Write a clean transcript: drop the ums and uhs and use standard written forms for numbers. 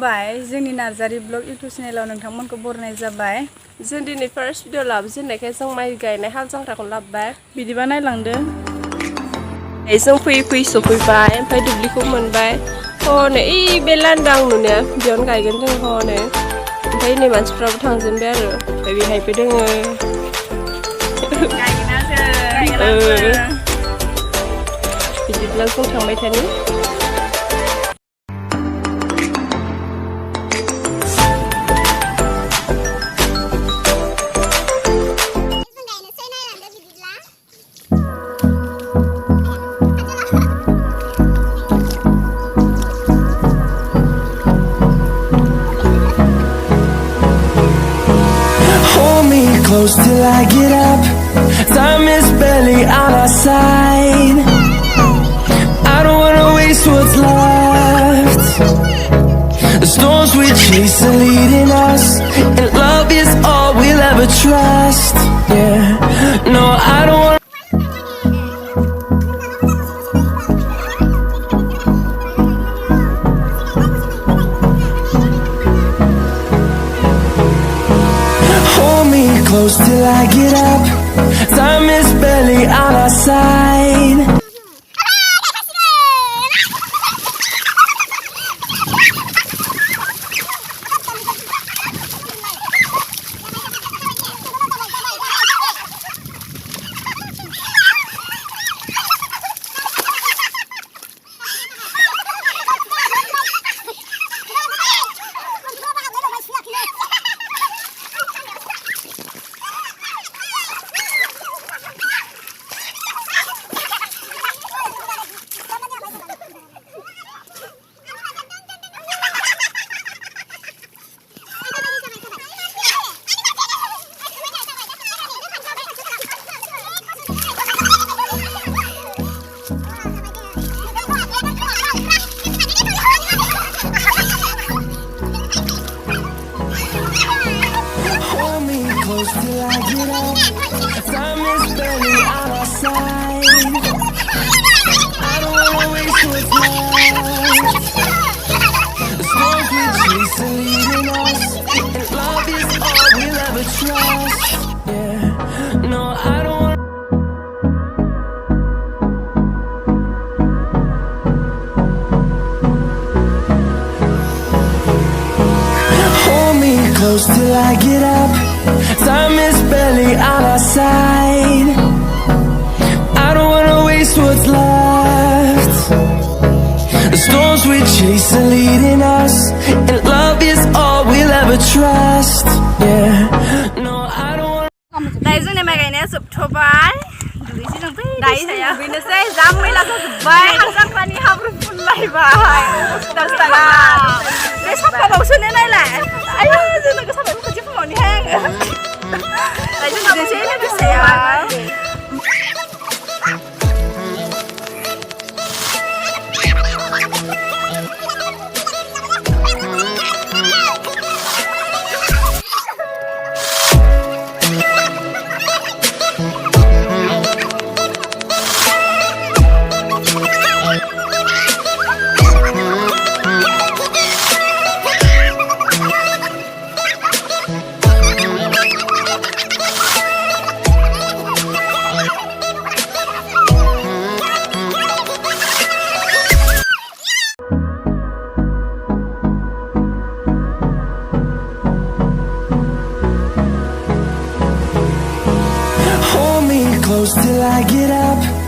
खुलुमबाय जोंनि Narzary blog YouTube चेनेलाव नोंथांमोनखौ बरायनाय जाबाय। जों दिनै फार्स्ट भिडिअ लाबोजेननायखाय जों माइ गायनाय हाल जांख्राखौ लाबोबाय। बिदिबा नायलांदो। जों फैयै फैयै सफैबाय ओमफ्राय दुब्लिखौ मोनबाय। हनै ओइ बे लांदां नुनाया बेयावनो गायगोन जों हनै। ओमफ्राय नै मानसिफ्राबो थांजेनबाय आरो ओमफ्राय बेहायबो दोङो। बिदिब्ला जों थांबाय थानि। Close till I get up. Time is barely on our side. I don't wanna waste what's left. The storms we chase are leading us, and love is all we'll ever trust. Yeah, no, I don't wanna. Close till I get up. Time is barely on our side. Close till I get up. Time is barely on our side. I don't wanna waste what's left. The storms we chase are leading us, and love is all we'll ever trust. Yeah, no, I don't wanna. Hold me close till I get up. Time is barely on our side. I don't wanna waste what's left. The storms we chase are leading us, and love is all we'll ever trust. Yeah, no, I don't wanna. दायो जोंनि माइ गायनाया जोबथ'बाय। दुगैसै जों दायो दुगैनोसै जा मैला जाजोब्बाय। हाल जांख्रानि हाब्रु फुनलायबाय। बे साफाबावसोनो नायलाय। आयौ जोंनो साफाखौ खनसे फुङावनिहाय आङो। दायो जों दुगैनोसै लोगोसेयाव। Close till I get up.